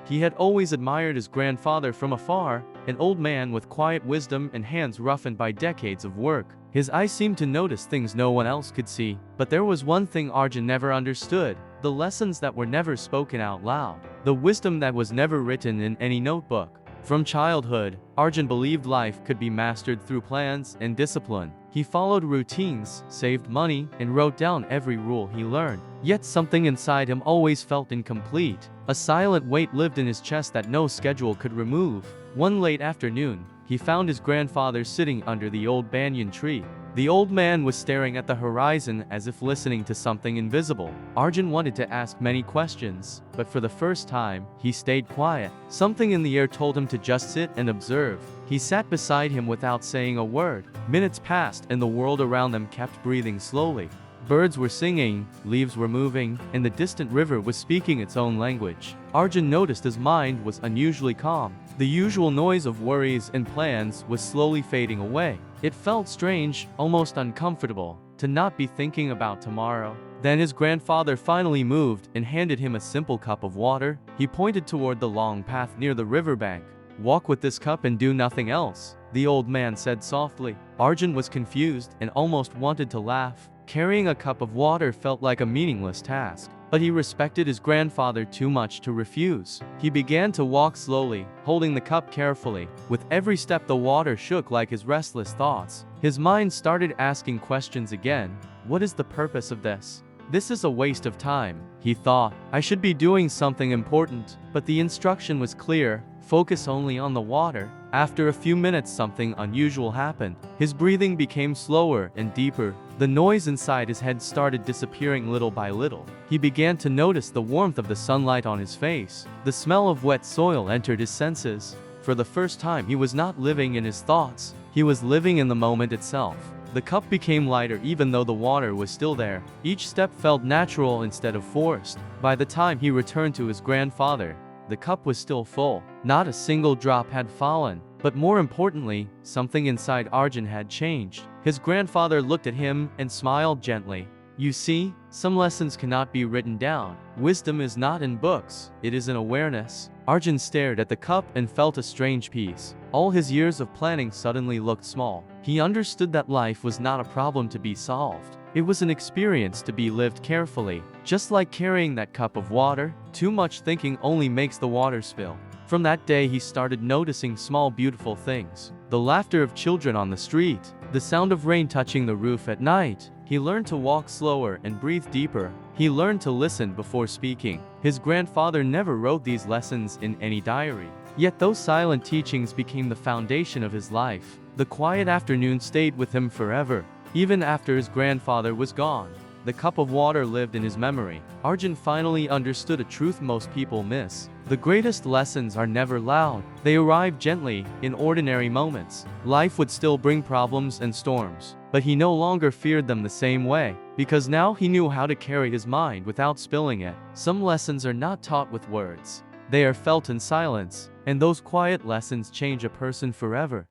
He had always admired his grandfather from afar, an old man with quiet wisdom and hands roughened by decades of work. His eyes seemed to notice things no one else could see. But there was one thing Arjun never understood: the lessons that were never spoken out loud, the wisdom that was never written in any notebook. From childhood, Arjun believed life could be mastered through plans and discipline. He followed routines, saved money, and wrote down every rule he learned. Yet something inside him always felt incomplete. A silent weight lived in his chest that no schedule could remove. One late afternoon, he found his grandfather sitting under the old banyan tree. The old man was staring at the horizon as if listening to something invisible. Arjun wanted to ask many questions, but for the first time, he stayed quiet. Something in the air told him to just sit and observe. He sat beside him without saying a word. Minutes passed and the world around them kept breathing slowly. Birds were singing, leaves were moving, and the distant river was speaking its own language. Arjun noticed his mind was unusually calm. The usual noise of worries and plans was slowly fading away. It felt strange, almost uncomfortable, to not be thinking about tomorrow. Then his grandfather finally moved and handed him a simple cup of water. He pointed toward the long path near the riverbank. "Walk with this cup and do nothing else," the old man said softly. Arjun was confused and almost wanted to laugh. Carrying a cup of water felt like a meaningless task, but he respected his grandfather too much to refuse. He began to walk slowly, holding the cup carefully. With every step, the water shook like his restless thoughts. His mind started asking questions again. What is the purpose of this? This is a waste of time, he thought. I should be doing something important. But the instruction was clear: focus only on the water. After a few minutes, something unusual happened. His breathing became slower and deeper. The noise inside his head started disappearing little by little. He began to notice the warmth of the sunlight on his face. The smell of wet soil entered his senses. For the first time, he was not living in his thoughts. He was living in the moment itself. The cup became lighter even though the water was still there. Each step felt natural instead of forced. By the time he returned to his grandfather, the cup was still full. Not a single drop had fallen. But more importantly, something inside Arjun had changed. His grandfather looked at him and smiled gently. "You see, some lessons cannot be written down. Wisdom is not in books, it is in awareness." Arjun stared at the cup and felt a strange peace. All his years of planning suddenly looked small. He understood that life was not a problem to be solved. It was an experience to be lived carefully. Just like carrying that cup of water, too much thinking only makes the water spill. From that day, he started noticing small beautiful things. The laughter of children on the street, the sound of rain touching the roof at night. He learned to walk slower and breathe deeper. He learned to listen before speaking. His grandfather never wrote these lessons in any diary. Yet those silent teachings became the foundation of his life. The quiet afternoon stayed with him forever. Even after his grandfather was gone, the cup of water lived in his memory. Arjun finally understood a truth most people miss. The greatest lessons are never loud. They arrive gently, in ordinary moments. Life would still bring problems and storms, but he no longer feared them the same way, because now he knew how to carry his mind without spilling it. Some lessons are not taught with words. They are felt in silence, and those quiet lessons change a person forever.